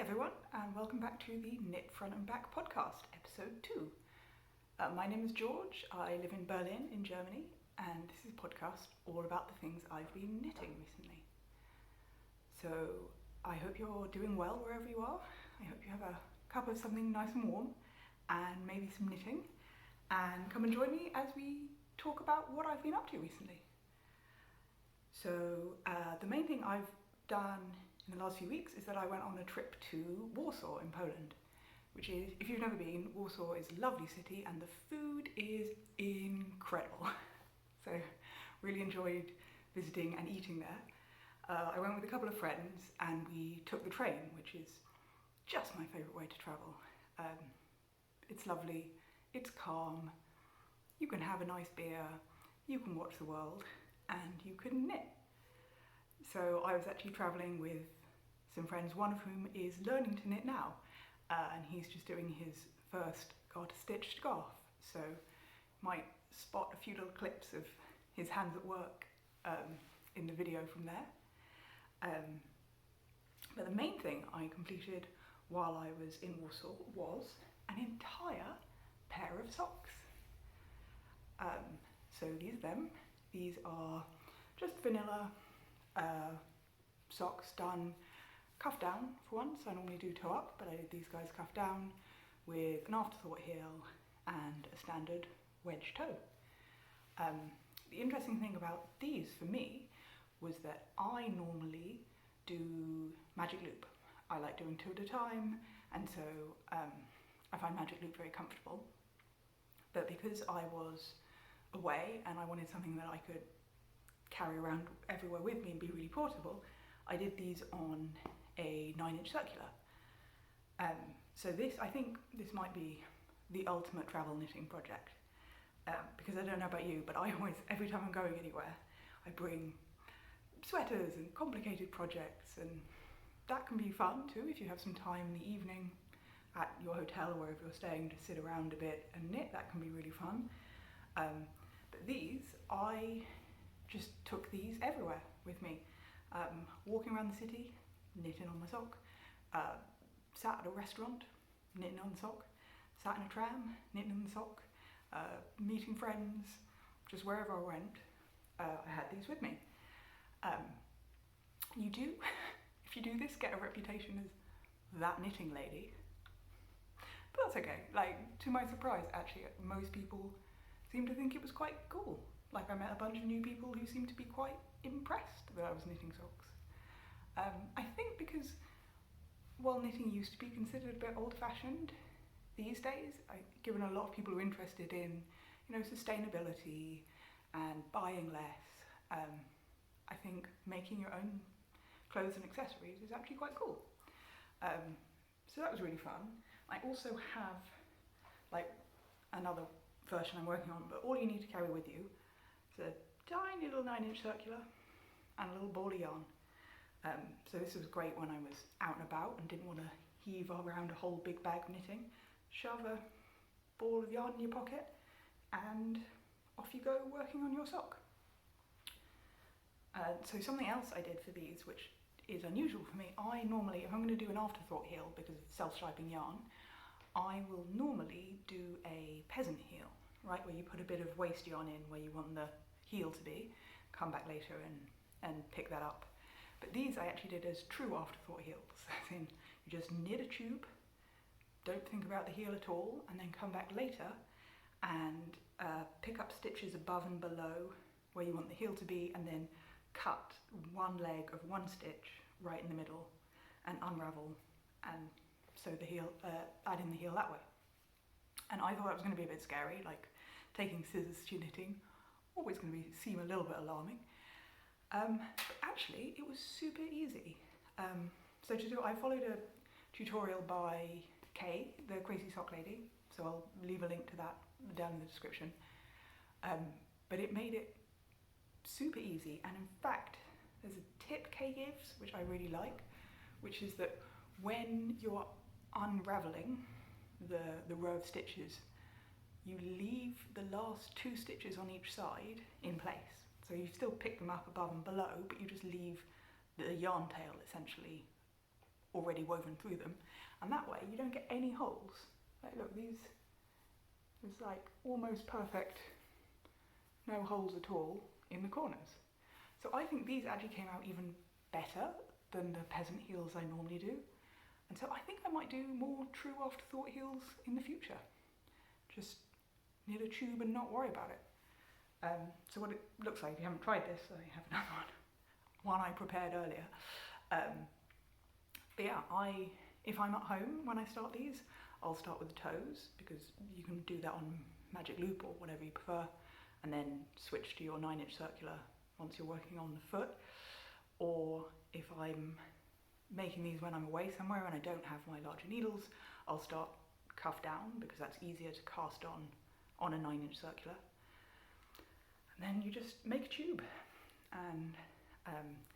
everyone, and welcome back to the Knit Front and Back podcast, episode 2. My name is George, I live in Berlin in Germany, and this is a podcast all about the things I've been knitting recently. So I hope you're doing well wherever you are. I hope you have a cup of something nice and warm, and maybe some knitting, and come and join me as we talk about what I've been up to recently. So the main thing I've done in the last few weeks is that I went on a trip to Warsaw in Poland, which is, if you've never been, Warsaw is a lovely city and the food is incredible. So really enjoyed visiting and eating there. I went with a couple of friends and we took the train, which is just my favourite way to travel. It's lovely, it's calm, you can have a nice beer, you can watch the world, and you can knit. So I was actually travelling with some friends, one of whom is learning to knit now, and he's just doing his first garter stitch scarf. So you might spot a few little clips of his hands at work in the video from there. But the main thing I completed while I was in Warsaw was an entire pair of socks. So these are them. These are just vanilla socks done cuff down for once. I normally do toe up, but I did these guys cuff down with an afterthought heel and a standard wedge toe. The interesting thing about these for me was that I normally do magic loop. I like doing 2 at a time, and so I find magic loop very comfortable. But because I was away and I wanted something that I could carry around everywhere with me and be really portable, I did these on a 9-inch circular. So I think this might be the ultimate travel knitting project, because I don't know about you, but I always, every time I'm going anywhere, I bring sweaters and complicated projects, and that can be fun too if you have some time in the evening at your hotel or wherever you're staying to sit around a bit and knit. That can be really fun. But these, I just took these everywhere with me. Walking around the city, knitting on my sock. Sat at a restaurant, knitting on the sock. Sat in a tram, knitting on the sock. Meeting friends, just wherever I went, I had these with me. You do, if you do this, get a reputation as that knitting lady. But that's okay. Like, to my surprise, actually, most people seemed to think it was quite cool. Like, I met a bunch of new people who seemed to be quite impressed that I was knitting socks. I think because, while knitting used to be considered a bit old-fashioned, these days, given a lot of people who are interested in, sustainability and buying less, I think making your own clothes and accessories is actually quite cool. So that was really fun. I also have, another version I'm working on, but all you need to carry with you is a tiny little 9-inch circular and a little ball of yarn. So this was great when I was out and about and didn't want to heave around a whole big bag of knitting. Shove a ball of yarn in your pocket and off you go working on your sock. So something else I did for these, which is unusual for me, I normally, if I'm going to do an afterthought heel because of self-striping yarn, I will normally do a peasant heel, right, where you put a bit of waste yarn in where you want the heel to be, come back later and pick that up. But these I actually did as true afterthought heels, as in you just knit a tube, don't think about the heel at all, and then come back later and pick up stitches above and below where you want the heel to be, and then cut one leg of one stitch right in the middle and unravel, and sew the heel, add in the heel that way. And I thought that was going to be a bit scary, like taking scissors to knitting, always going to seem a little bit alarming. But actually it was super easy. So to do, I followed a tutorial by Kay, the Crazy Sock Lady, so I'll leave a link to that down in the description. But it made it super easy, and in fact there's a tip Kay gives which I really like, which is that when you're unraveling the row of stitches, you leave the last 2 stitches on each side in place. So you still pick them up above and below, but you just leave the yarn tail essentially already woven through them, and that way you don't get any holes. Like, look, these, there's like almost perfect, no holes at all in the corners. So I think these actually came out even better than the peasant heels I normally do. And so I think I might do more true afterthought heels in the future. Just knit a tube and not worry about it. So what it looks like, if you haven't tried this, I have another one I prepared earlier. But yeah, if I'm at home when I start these, I'll start with the toes, because you can do that on magic loop or whatever you prefer, and then switch to your 9-inch circular once you're working on the foot. Or if I'm making these when I'm away somewhere and I don't have my larger needles, I'll start cuff down, because that's easier to cast on a 9-inch circular. And then you just make a tube. And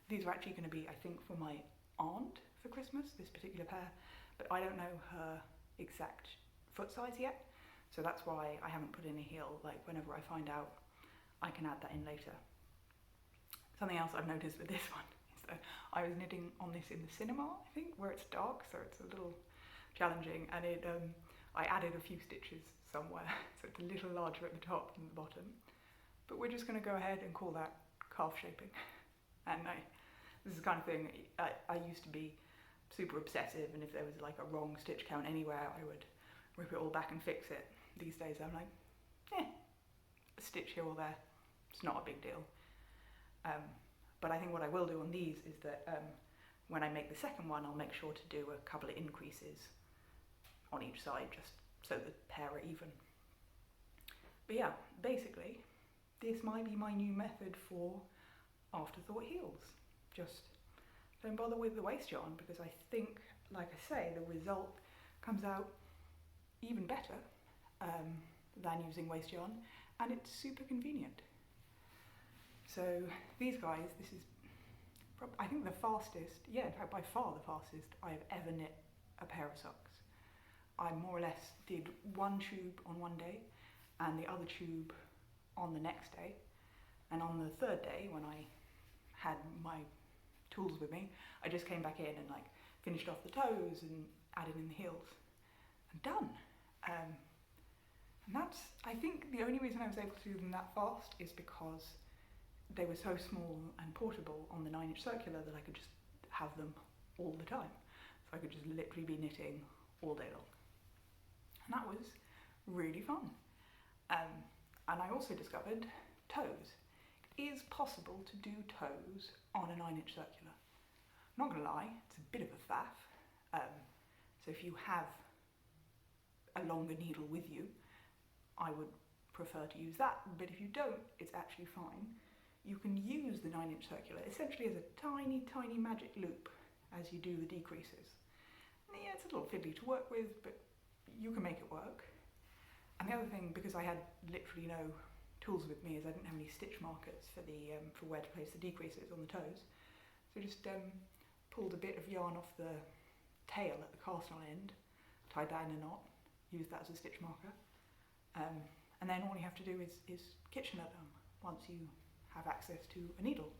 these are actually going to be, I think, for my aunt for Christmas, this particular pair, but I don't know her exact foot size yet, so that's why I haven't put in a heel. Like, whenever I find out, I can add that in later. Something else I've noticed with this one is that I was knitting on this in the cinema, I think, where it's dark, so it's a little challenging, and I added a few stitches somewhere, so it's a little larger at the top than the bottom. But we're just going to go ahead and call that calf shaping. And this is the kind of thing, I used to be super obsessive, and if there was like a wrong stitch count anywhere, I would rip it all back and fix it. These days I'm like, a stitch here or there, it's not a big deal. But I think what I will do on these is that when I make the second one, I'll make sure to do a couple of increases on each side, just so the pair are even. But yeah, basically, this might be my new method for afterthought heels. Just don't bother with the waist yarn, because I think, like I say, the result comes out even better than using waist yarn, and it's super convenient. So these guys, this is, I think, the fastest, yeah, in fact by far the fastest I've ever knit a pair of socks. I more or less did one tube on one day and the other tube on the next day, and on the third day, when I had my tools with me, I just came back in and like finished off the toes and added in the heels and done. And that's, I think, the only reason I was able to do them that fast is because they were so small and portable on the 9-inch circular that I could just have them all the time. So I could just literally be knitting all day long. And that was really fun. And I also discovered toes. It is possible to do toes on a 9-inch circular. Not gonna lie, it's a bit of a faff. So if you have a longer needle with you, I would prefer to use that, but if you don't, it's actually fine. You can use the 9-inch circular essentially as a tiny, tiny magic loop as you do the decreases. And yeah, it's a little fiddly to work with, but you can make it work. And the other thing, because I had literally no tools with me, is I didn't have any stitch markers for the for where to place the decreases on the toes. So just pulled a bit of yarn off the tail at the cast on end, tied that in a knot, used that as a stitch marker. And then all you have to do is kitchen knit them once you have access to a needle.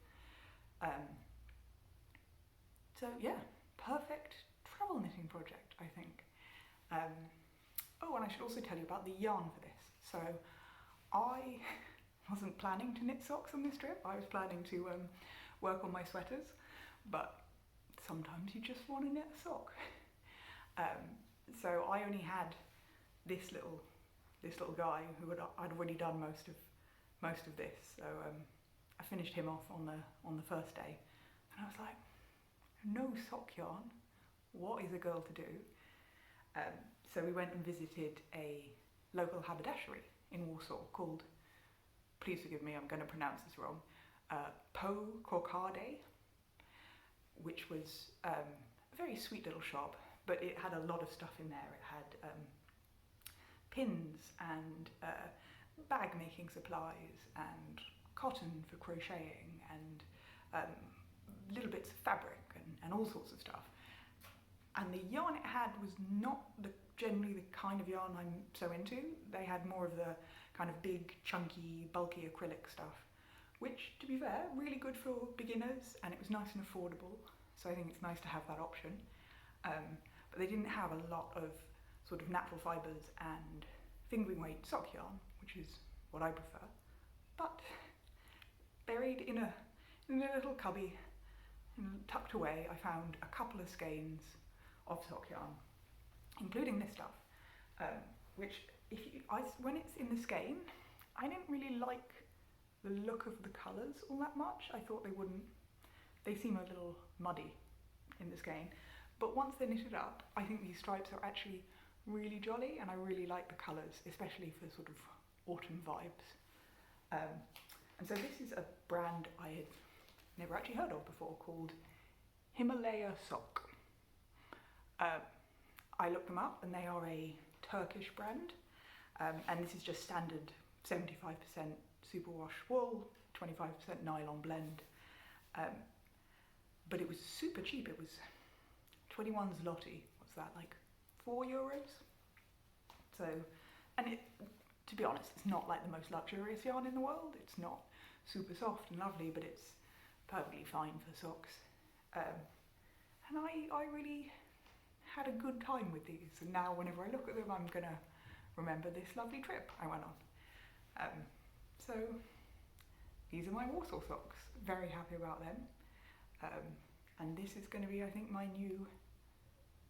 So yeah, perfect travel knitting project, I think. Oh, and I should also tell you about the yarn for this. So I wasn't planning to knit socks on this trip. I was planning to work on my sweaters, but sometimes you just want to knit a sock. So I only had this little guy who I'd already done most of this. So I finished him off on the first day, and I was like, no sock yarn. What is a girl to do? So we went and visited a local haberdashery in Warsaw called, please forgive me, I'm going to pronounce this wrong, Po Corcade, which was a very sweet little shop, but it had a lot of stuff in there. It had pins and bag making supplies and cotton for crocheting and little bits of fabric and all sorts of stuff. And the yarn it had was not generally the kind of yarn I'm so into. They had more of the kind of big, chunky, bulky acrylic stuff, which, to be fair, really good for beginners, and it was nice and affordable. So I think it's nice to have that option. but they didn't have a lot of sort of natural fibres and fingering weight sock yarn, which is what I prefer. But buried in a little cubby, tucked away, I found a couple of skeins of sock yarn, including this stuff, which when it's in the skein, I didn't really like the look of the colours all that much. I thought they seem a little muddy in the skein, but once they're knitted up, I think these stripes are actually really jolly, and I really like the colours, especially for sort of autumn vibes. And so this is a brand I had never actually heard of before, called Himalaya Sock. I looked them up and they are a Turkish brand, and this is just standard 75% superwash wool, 25% nylon blend, but it was super cheap. It was 21 zloty, what's that, like €4? So, and to be honest, it's not like the most luxurious yarn in the world. It's not super soft and lovely, but it's perfectly fine for socks. And I really had a good time with these, and now whenever I look at them, I'm gonna remember this lovely trip I went on. So these are my Warsaw socks. Very happy about them. And this is going to be, I think, my new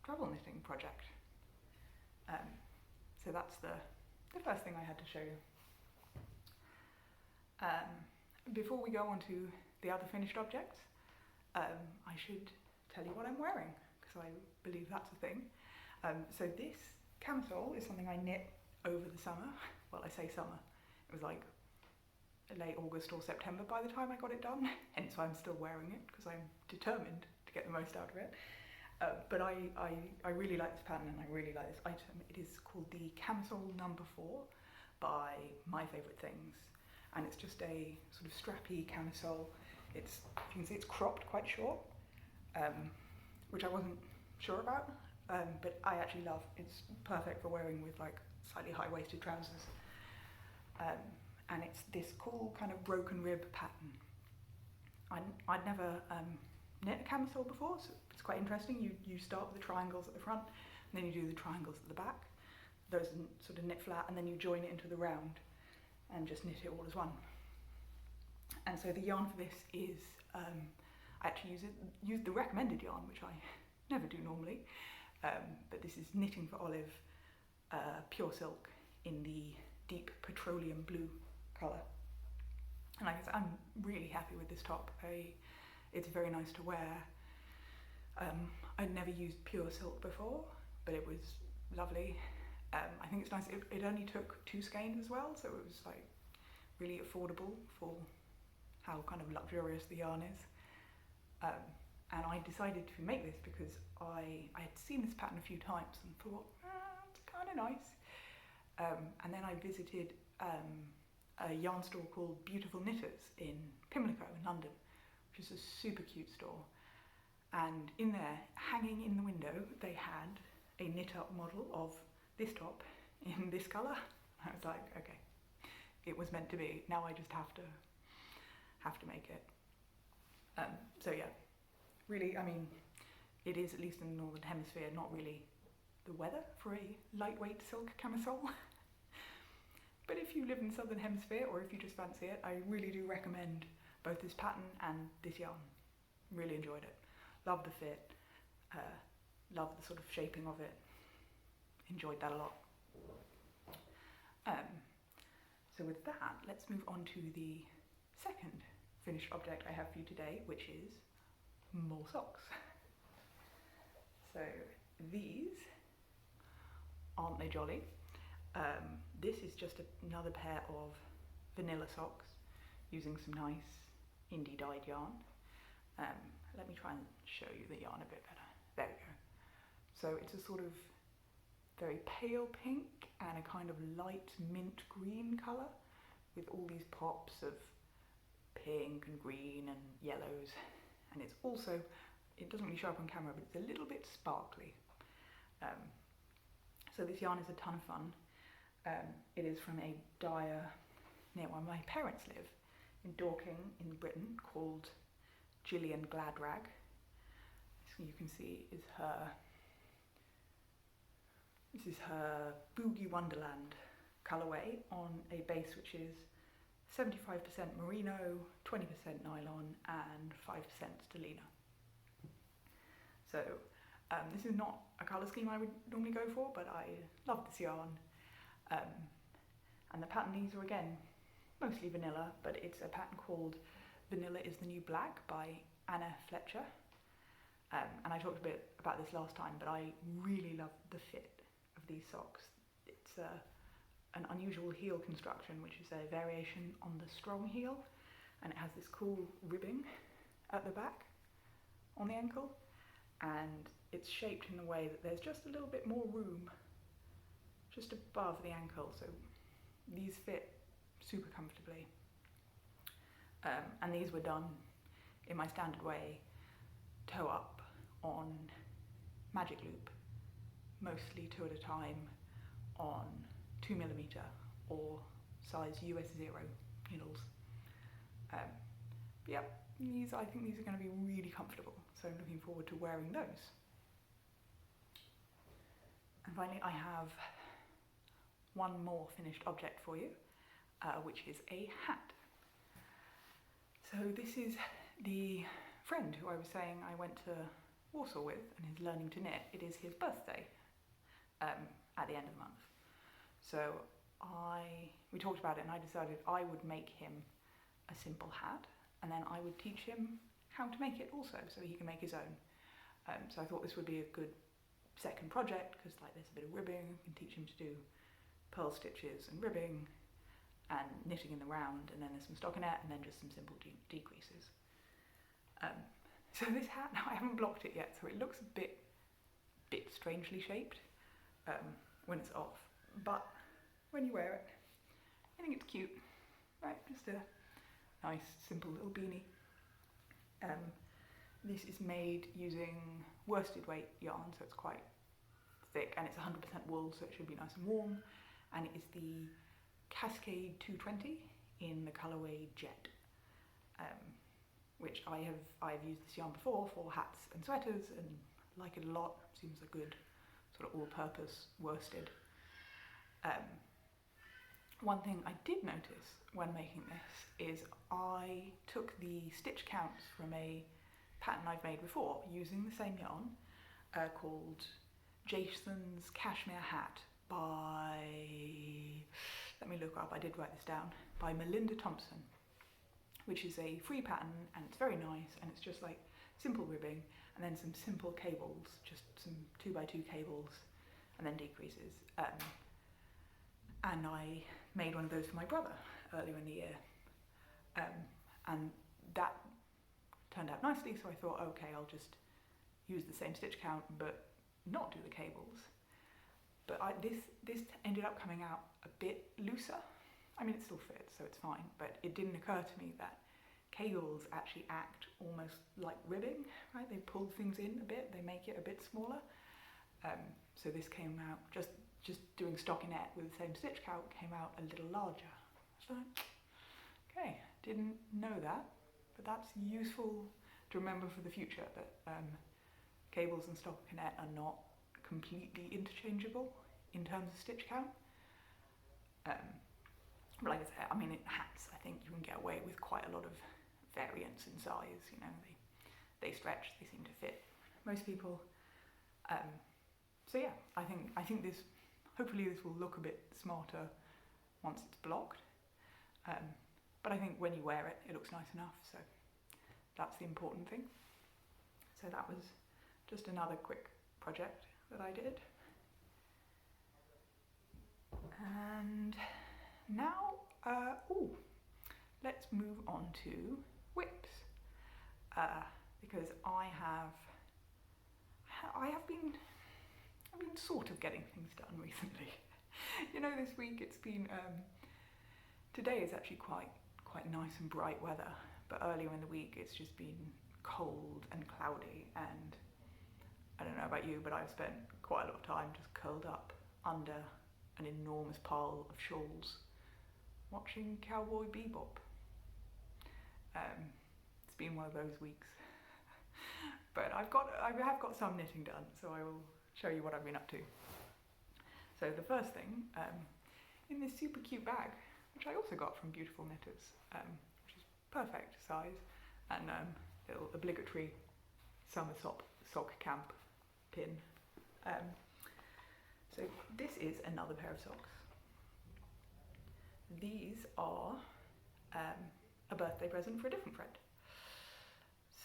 travel knitting project. So that's the first thing I had to show you. Before we go on to the other finished objects, I should tell you what I'm wearing, because I believe that's a thing. So this camisole is something I knit over the summer. Well, I say summer. It was like late August or September by the time I got it done, hence why I'm still wearing it, because I'm determined to get the most out of it. But I really like this pattern, and I really like this item. It is called the Camisole number 4 by My Favourite Things, and it's just a sort of strappy camisole. It's, you can see it's cropped quite short, which I wasn't sure about, but I actually love. It's perfect for wearing with like slightly high-waisted trousers. And it's this cool kind of broken rib pattern. I'd never knit a camisole before, so it's quite interesting. You start with the triangles at the front, and then you do the triangles at the back. Those sort of knit flat, and then you join it into the round and just knit it all as one. And so the yarn for this is, I actually use the recommended yarn, which I never do normally, but this is Knitting for Olive pure silk in the deep petroleum blue colour. And like I said, I'm really happy with this top. It's very nice to wear. I'd never used pure silk before, but it was lovely. I think it's nice. It only took 2 skeins as well, so it was like really affordable for how kind of luxurious the yarn is. And I decided to make this because I had seen this pattern a few times and thought, it's kind of nice. And then I visited a yarn store called Beautiful Knitters in Pimlico in London, which is a super cute store. And in there, hanging in the window, they had a knit up model of this top in this colour. I was like, okay, it was meant to be. Now I just have to make it. So yeah, really, I mean, it is, at least in the Northern Hemisphere, not really the weather for a lightweight silk camisole. But if you live in the Southern Hemisphere, or if you just fancy it, I really do recommend both this pattern and this yarn. Really enjoyed it. Love the fit, love the sort of shaping of it. Enjoyed that a lot. So with that, let's move on to the second finished object I have for you today, which is more socks. So these, aren't they jolly? This is just another pair of vanilla socks using some nice indie dyed yarn. Let me try and show you the yarn a bit better. There we go. So it's a sort of very pale pink and a kind of light mint green colour with all these pops of pink and green and yellows. And it's also, it doesn't really show up on camera, but it's a little bit sparkly. So this yarn is a ton of fun. It is from a dyer near where my parents live in Dorking in Britain called Gillian Gladrag. So you can see is her This is her Boogie Wonderland colourway on a base which is 75% merino, 20% nylon and 5% stellina. So this is not a colour scheme I would normally go for, but I love this yarn. And the pattern, these are again mostly vanilla, but it's a pattern called Vanilla is the New Black by Anna Fletcher. And I talked a bit about this last time, but I really love the fit of these socks. It's an unusual heel construction, which is a variation on the strong heel, and it has this cool ribbing at the back on the ankle, and it's shaped in a way that there's just a little bit more room just above the ankle, so these fit super comfortably. And these were done in my standard way, toe up on magic loop, mostly 2 at a time on 2mm or size US 0 needles. But yeah, I think these are going to be really comfortable, so I'm looking forward to wearing those. And finally, I have one more finished object for you, which is a hat. So this is the friend who I was saying I went to Warsaw with and is learning to knit. It is his birthday at the end of the month. So we talked about it, and I decided I would make him a simple hat, and then I would teach him how to make it also, so he can make his own. So I thought this would be a good second project, because like there's a bit of ribbing, I can teach him to do pearl stitches and ribbing and knitting in the round, and then there's some stockinette and then just some simple decreases. So this hat, now I haven't blocked it yet, so it looks a bit strangely shaped when it's off, but when you wear it, I think it's cute, right? Just a nice simple little beanie. This is made using worsted weight yarn, so it's quite thick, and it's 100% wool, so it should be nice and warm, and it is the Cascade 220 in the colourway Jet, which I have used this yarn before for hats and sweaters and like it a lot. Seems a good sort of all-purpose worsted. One thing I did notice when making this is I took the stitch counts from a pattern I've made before using the same yarn called Jason's Cashmere Hat by, let me look up, I did write this down, by Melinda Thompson, which is a free pattern, and it's very nice, and it's just like simple ribbing and then some simple cables, just some 2x2 cables and then decreases. And I made one of those for my brother earlier in the year, and that turned out nicely, so I thought, okay, I'll just use the same stitch count but not do the cables. But this ended up coming out a bit looser. I mean, it still fits, so it's fine, but it didn't occur to me that cables actually act almost like ribbing, right? They pull things in a bit, they make it a bit smaller. So this came out, just doing stockinette with the same stitch count, came out a little larger. So, okay, didn't know that, but that's useful to remember for the future, that cables and stockinette are not completely interchangeable in terms of stitch count. But like I say, I mean, in hats, I think you can get away with quite a lot of variance in size. You know, they stretch, they seem to fit most people. So yeah, I think this, hopefully this will look a bit smarter once it's blocked. But I think when you wear it, it looks nice enough. So that's the important thing. So that was just another quick project that I did. And now, let's move on to whips, because I've been sort of getting things done recently. You know, this week it's been, today is actually quite nice and bright weather, but earlier in the week it's just been cold and cloudy, and I don't know about you, but I've spent quite a lot of time just curled up under an enormous pile of shawls watching Cowboy Bebop. It's been one of those weeks. But I have got some knitting done, so I will show you what I've been up to. So the first thing, in this super cute bag, which I also got from Beautiful Knitters, which is perfect size, and little obligatory summer sock camp pin. So this is another pair of socks. These are a birthday present for a different friend.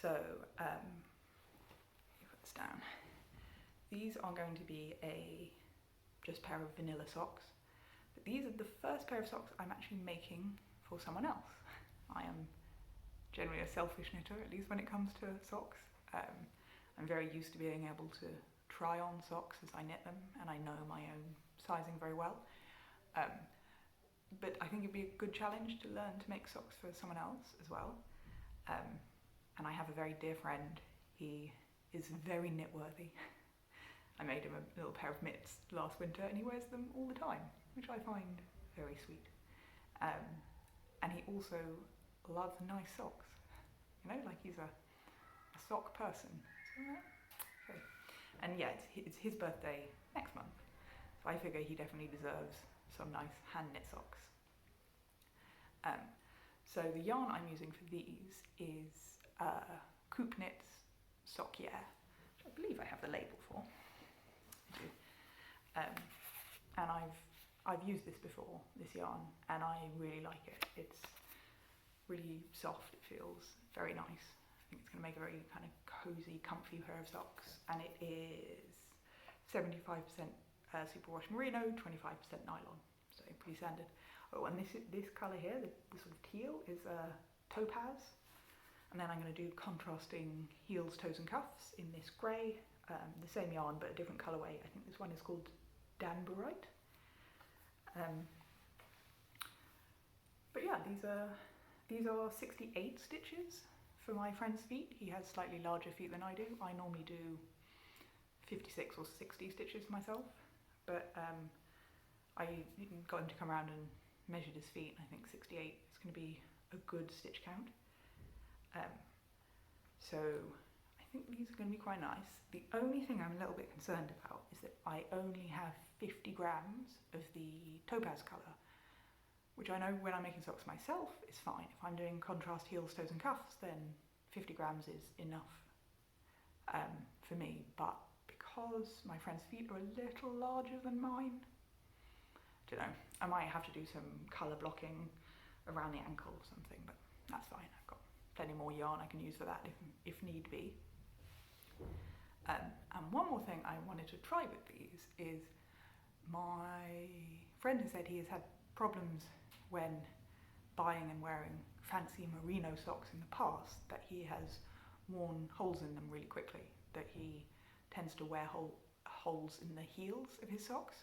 So, let me put this down. These are going to be a just pair of vanilla socks, but these are the first pair of socks I'm actually making for someone else. I am generally a selfish knitter, at least when it comes to socks. I'm very used to being able to try on socks as I knit them, and I know my own sizing very well. But I think it'd be a good challenge to learn to make socks for someone else as well. And I have a very dear friend. He is very knit worthy. I made him a little pair of mitts last winter and he wears them all the time, which I find very sweet. And he also loves nice socks. You know, like he's a sock person. Okay. And yeah, it's his birthday next month. So I figure he definitely deserves some nice hand knit socks. So the yarn I'm using for these is Coop Knits Sock Yeah, which I believe I have the label for. I do. And I've used this before, this yarn, and I really like it. It's really soft, it feels very nice. I think it's going to make a very kind of cozy, comfy pair of socks, and it is 75% superwash merino, 25% nylon, so pretty standard. Oh, and this colour here, the sort of teal, is topaz. And then I'm going to do contrasting heels, toes and cuffs in this grey, the same yarn but a different colourway. I think this one is called Danburite. But yeah, these are 68 stitches for my friend's feet. He has slightly larger feet than I do. I normally do 56 or 60 stitches myself, but I got him to come around and measured his feet. I think 68 is going to be a good stitch count. So I think these are going to be quite nice. The only thing I'm a little bit concerned about is that I only have 50 grams of the topaz colour, which I know when I'm making socks myself is fine. If I'm doing contrast heels, toes and cuffs, then 50 grams is enough for me. But because my friend's feet are a little larger than mine, I don't know, I might have to do some colour blocking around the ankle or something, but that's fine. I've got plenty more yarn I can use for that if need be. And one more thing I wanted to try with these is my friend has said he has had problems when buying and wearing fancy merino socks in the past, that he has worn holes in them really quickly, that he tends to wear holes in the heels of his socks.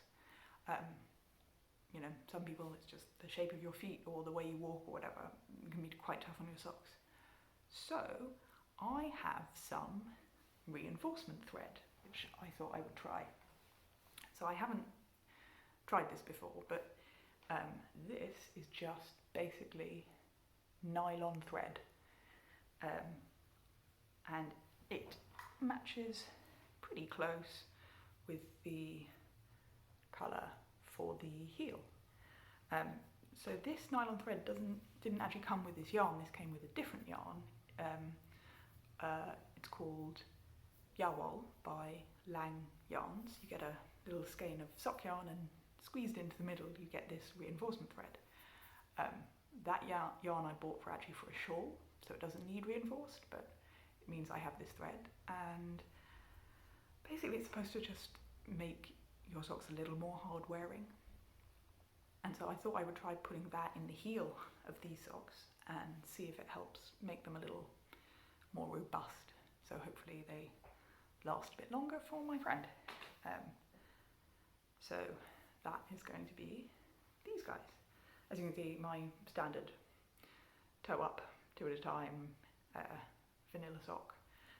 You know, some people it's just the shape of your feet or the way you walk or whatever. It can be quite tough on your socks. So I have some reinforcement thread, which I thought I would try. So I haven't tried this before, but this is just basically nylon thread, and it matches pretty close with the colour for the heel. So this nylon thread didn't actually come with this yarn. This came with a different yarn. It's called Yawol by Lang Yarns. You get a little skein of sock yarn and squeezed into the middle you get this reinforcement thread. That yarn I bought for a shawl, so it doesn't need reinforced, but it means I have this thread, and basically it's supposed to just make your socks a little more hard wearing. And so I thought I would try putting that in the heel of these socks and see if it helps make them a little more robust. So hopefully they last a bit longer for my friend. So that is going to be these guys. As you can see, my standard toe up, 2 at a time, vanilla sock.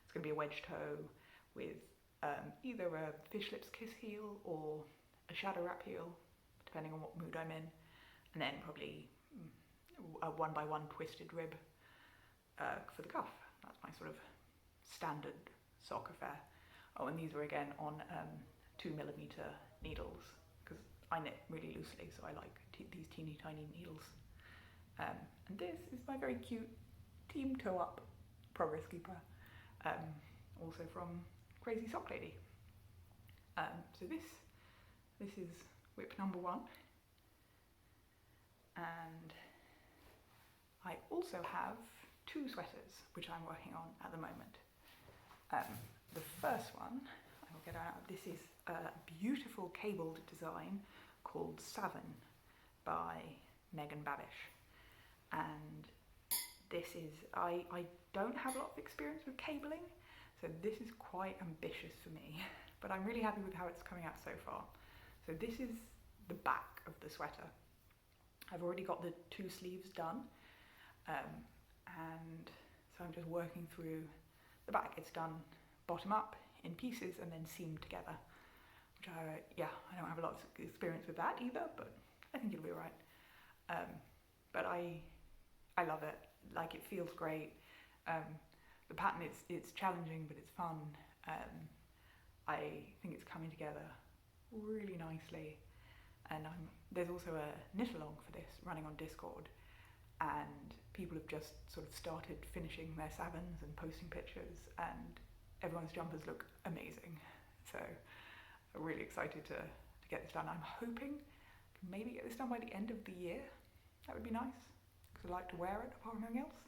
It's going to be a wedge toe with either a fish lips kiss heel or a shadow wrap heel, depending on what mood I'm in, and then probably a 1x1 twisted rib for the cuff. That's my sort of standard sock affair. Oh, and these were again on 2mm needles, because I knit really loosely, so I like these teeny tiny needles. And this is my very cute Team Toe Up Progress Keeper, also from Crazy Sock Lady. So this is whip number 1, and I also have 2 sweaters which I'm working on at the moment. The first one, I will get out. This is a beautiful cabled design called Savin by Megan Babish, and this is, I don't have a lot of experience with cabling, so this is quite ambitious for me, but I'm really happy with how it's coming out so far. So this is the back of the sweater. I've already got the 2 sleeves done, and so I'm just working through the back. It's done bottom up in pieces and then seamed together, which I don't have a lot of experience with that either, but I think it'll be alright. But I love it. Like, it feels great. The pattern, it's challenging, but it's fun. I think it's coming together really nicely, and there's also a knit along for this running on Discord, and people have just sort of started finishing their Savins and posting pictures, and everyone's jumpers look amazing. So I'm really excited to get this done. I'm hoping to maybe get this done by the end of the year. That would be nice, because I like to wear it apart from anything else.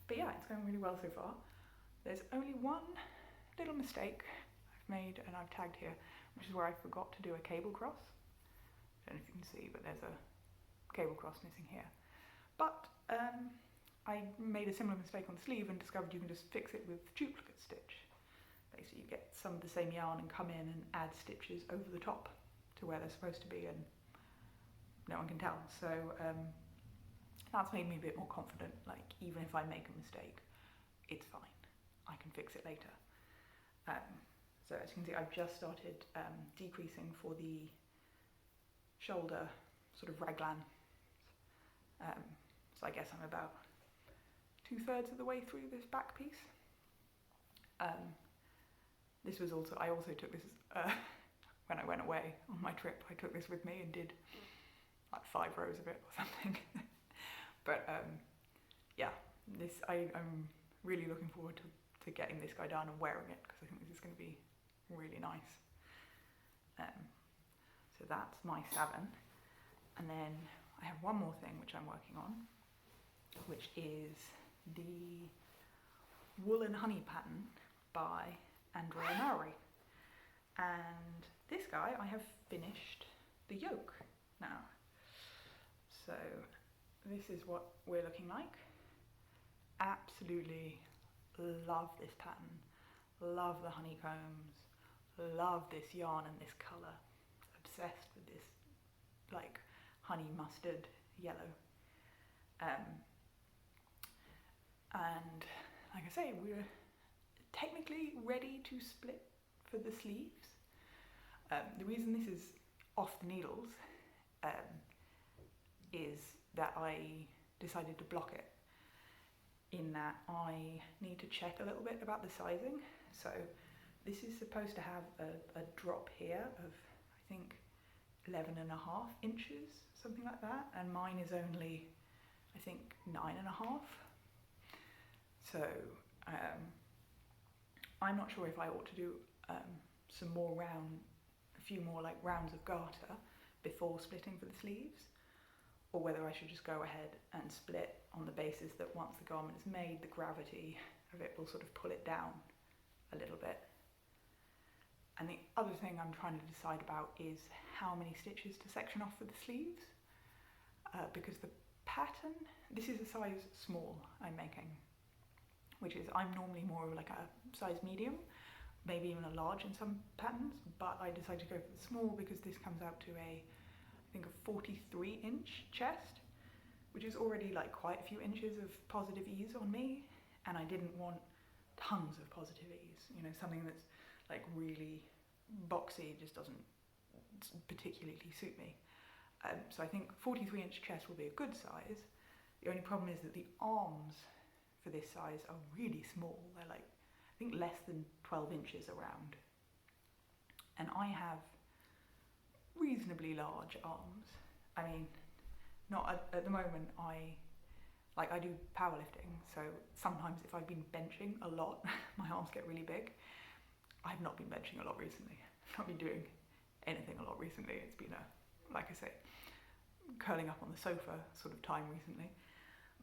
But yeah, it's going really well so far. There's only one little mistake I've made, and I've tagged here, which is where I forgot to do a cable cross. I don't know if you can see, but there's a cable cross missing here. But I made a similar mistake on the sleeve and discovered you can just fix it with duplicate stitch. Basically, you get some of the same yarn and come in and add stitches over the top to where they're supposed to be, and no one can tell. So that's made me a bit more confident. Like, even if I make a mistake, it's fine. I can fix it later. So as you can see, I've just started decreasing for the shoulder sort of raglan. So I guess I'm about 2/3 of the way through this back piece. This was also, I also took this when I went away on my trip. I took this with me and did like 5 rows of it or something. But yeah, I'm really looking forward to getting this guy done and wearing it, because I think this is going to be really nice. So that's my Savin. And then I have one more thing which I'm working on, which is the Wool and Honey pattern by Andrea Mowry. And this guy, I have finished the yoke now. So this is what we're looking like. Absolutely love this pattern. Love the honeycombs. Love this yarn and this colour. Obsessed with this like honey mustard yellow. And like I say, we're technically ready to split for the sleeves. The reason this is off the needles is that I decided to block it, in that I need to check a little bit about the sizing. So this is supposed to have a drop here of, I think, 11.5 inches, something like that, and mine is only, I think, 9.5. So I'm not sure if I ought to do a few more like rounds of garter before splitting for the sleeves, or whether I should just go ahead and split on the basis that once the garment is made, the gravity of it will sort of pull it down a little bit. And the other thing I'm trying to decide about is how many stitches to section off for the sleeves, because the pattern, this is a size small I'm making, which is, I'm normally more of like a size medium, maybe even a large in some patterns, but I decided to go for the small because this comes out to I think a 43-inch chest, which is already like quite a few inches of positive ease on me, and I didn't want tons of positive ease, you know, something that's like really boxy just doesn't particularly suit me. So I think 43-inch chest will be a good size. The only problem is that the arms for this size are really small. They're like, I think, less than 12 inches around. And I have reasonably large arms. I mean, not at the moment. I do powerlifting, so sometimes if I've been benching a lot, my arms get really big. I've not been benching a lot recently. I've not been doing anything a lot recently. It's been like I say, curling up on the sofa sort of time recently.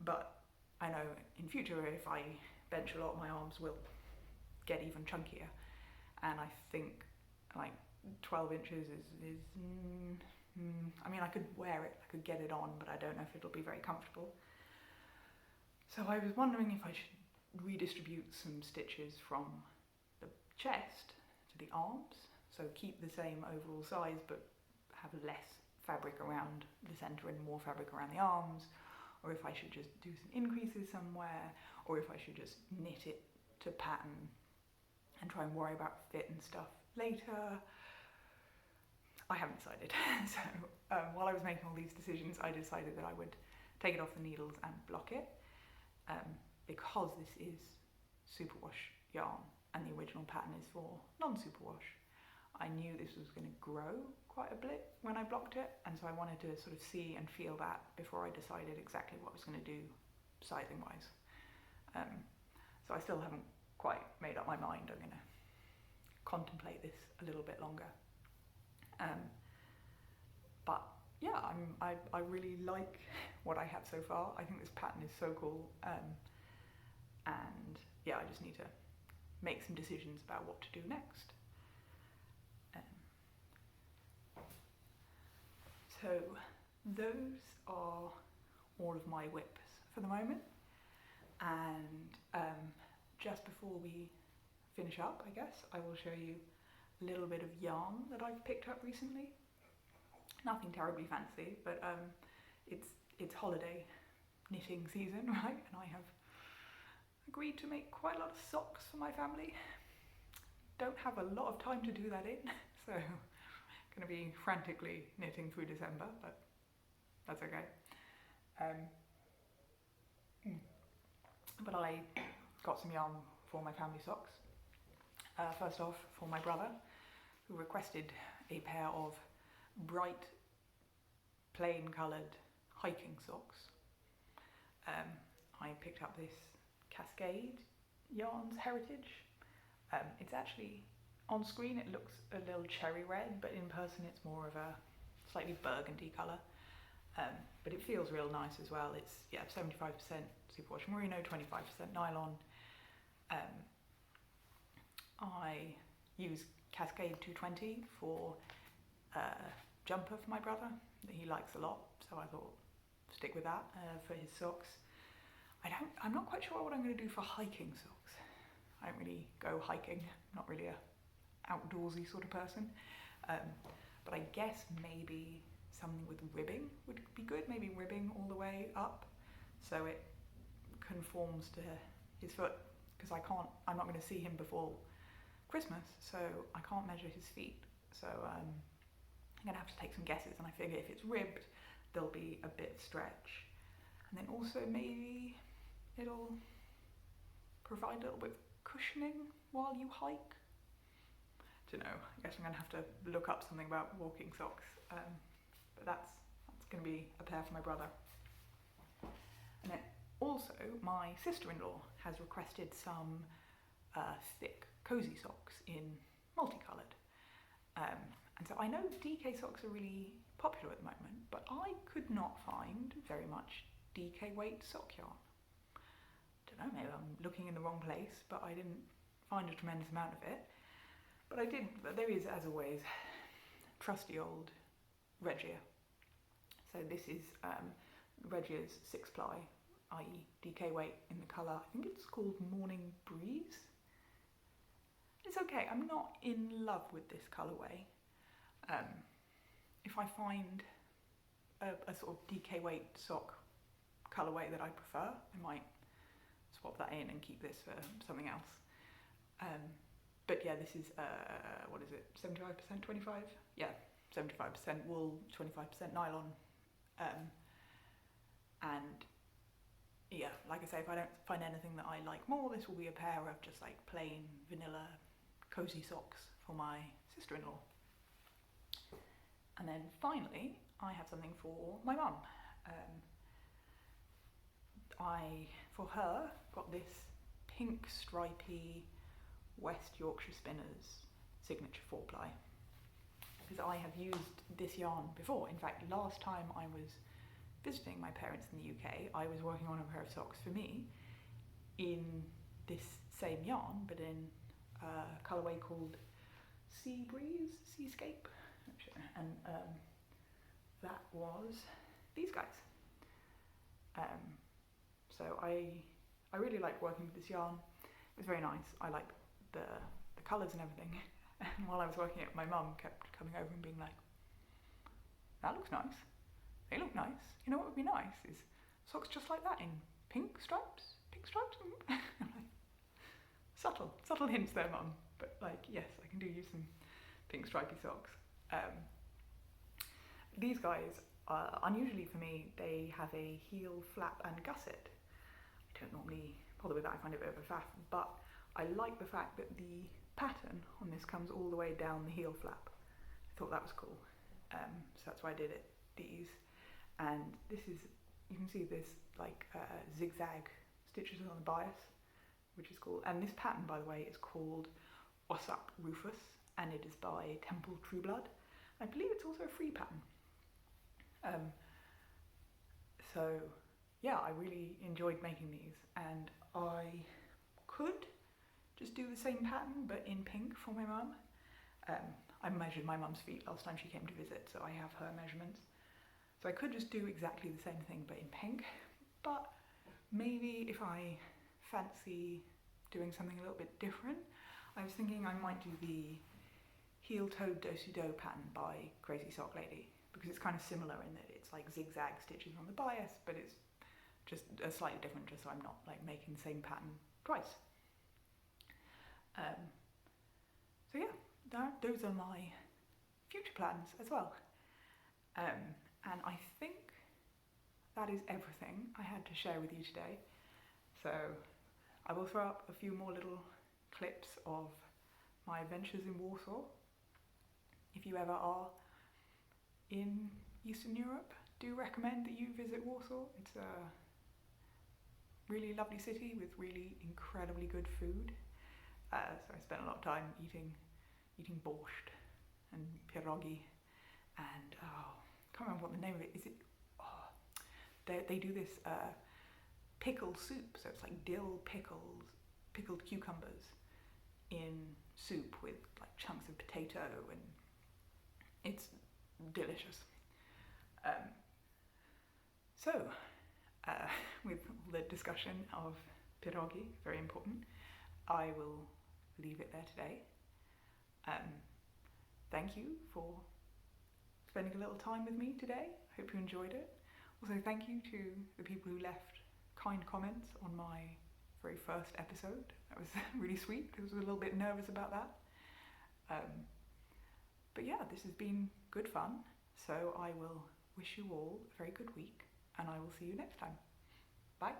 But I know in future if I bench a lot, my arms will get even chunkier. And I think like 12 inches is I mean, I could wear it, I could get it on, but I don't know if it'll be very comfortable. So I was wondering if I should redistribute some stitches from the chest to the arms, so keep the same overall size but have less fabric around the centre and more fabric around the arms, or if I should just do some increases somewhere, or if I should just knit it to pattern and try and worry about fit and stuff later. I haven't decided. So while I was making all these decisions, I decided that I would take it off the needles and block it, because this is superwash yarn and the original pattern is for non-superwash. I knew this was going to grow quite a bit when I blocked it, and so I wanted to sort of see and feel that before I decided exactly what I was going to do sizing wise. So I still haven't quite made up my mind. I'm going to contemplate this a little bit longer. But yeah, I really like what I have so far. I think this pattern is so cool, and yeah, I just need to make some decisions about what to do next. So those are all of my whips for the moment, and just before we finish up, I guess, I will show you a little bit of yarn that I've picked up recently. Nothing terribly fancy, but it's holiday knitting season, right? And I have agreed to make quite a lot of socks for my family. Don't have a lot of time to do that in, so going to be frantically knitting through December, but that's okay. But I got some yarn for my family socks. First off, for my brother, who requested a pair of bright, plain coloured hiking socks. I picked up this Cascade Yarns Heritage. It's actually, on screen it looks a little cherry red, but in person it's more of a slightly burgundy colour. But it feels real nice as well. It's 75% superwash merino, 25% nylon. I use Cascade 220 for a jumper for my brother that he likes a lot, so I thought stick with that for his socks. I'm not quite sure what I'm going to do for hiking socks. I don't really go hiking, I'm not really a outdoorsy sort of person, but I guess maybe something with ribbing would be good, maybe ribbing all the way up so it conforms to his foot, because I'm not going to see him before Christmas, so I can't measure his feet, so I'm going to have to take some guesses, and I figure if it's ribbed there'll be a bit of stretch, and then also maybe it'll provide a little bit of cushioning while you hike. Don't know, I guess I'm going to have to look up something about walking socks, but that's going to be a pair for my brother. And then also my sister-in-law has requested some thick cozy socks in multicoloured, and so I know DK socks are really popular at the moment, but I could not find very much DK weight sock yarn. Don't know, maybe I'm looking in the wrong place, but I didn't find a tremendous amount of it. But there is, as always, trusty old Regia. So this is Regia's 6-ply, i.e. DK weight in the colour, I think it's called Morning Breeze. It's okay, I'm not in love with this colourway. If I find a sort of DK weight sock colourway that I prefer, I might swap that in and keep this for something else. But yeah, this is, what is it, 75%, 25? Yeah, 75% wool, 25% nylon. And yeah, like I say, if I don't find anything that I like more, this will be a pair of just like plain vanilla cozy socks for my sister-in-law. And then finally, I have something for my mum. For her, got this pink stripy West Yorkshire Spinners signature 4-ply, because I have used this yarn before. In fact, last time I was visiting my parents in the UK, I was working on a pair of socks for me in this same yarn, but in a colourway called Sea Breeze, Seascape, and that was these guys. So I really liked working with this yarn. It was very nice. I liked the colours and everything. And while I was working it, my mum kept coming over and being like, "That looks nice. They look nice. You know what would be nice is socks just like that in pink stripes. Pink stripes." I'm like, subtle hints there, mum. But like, yes, I can do use some pink stripy socks. These guys, unusually for me, they have a heel, flap and gusset. I don't normally bother with that, I find it a bit of a faff, but I like the fact that the pattern on this comes all the way down the heel flap. I thought that was cool, so that's why I did these. And this is, you can see this like zigzag stitches on the bias, which is cool. And this pattern, by the way, is called Warsaw Rufus, and it is by Temple Trueblood. I believe it's also a free pattern. So yeah, I really enjoyed making these, and I could just do the same pattern but in pink for my mum. I measured my mum's feet last time she came to visit, so I have her measurements. So I could just do exactly the same thing but in pink, but maybe if I fancy doing something a little bit different, I was thinking I might do the heel-toed do-si-do pattern by Crazy Sock Lady, because it's kind of similar in that it's like zigzag stitches on the bias, but it's just slightly different, just so I'm not like making the same pattern twice. So yeah, those are my future plans as well. And I think that is everything I had to share with you today. So I will throw up a few more little clips of my adventures in Warsaw. If you ever are in Eastern Europe, do recommend that you visit Warsaw. It's a really lovely city with really incredibly good food. So I spent a lot of time eating borscht and pierogi, and I can't remember what the name of it is. They do this pickle soup, so it's like dill pickles, pickled cucumbers in soup with like chunks of potato, and it's delicious. With the discussion of pierogi, very important, I will leave it there today. Thank you for spending a little time with me today. I hope you enjoyed it. Also, thank you to the people who left kind comments on my very first episode. That was really sweet. I was a little bit nervous about that. But yeah, this has been good fun. So I will wish you all a very good week, and I will see you next time. Bye.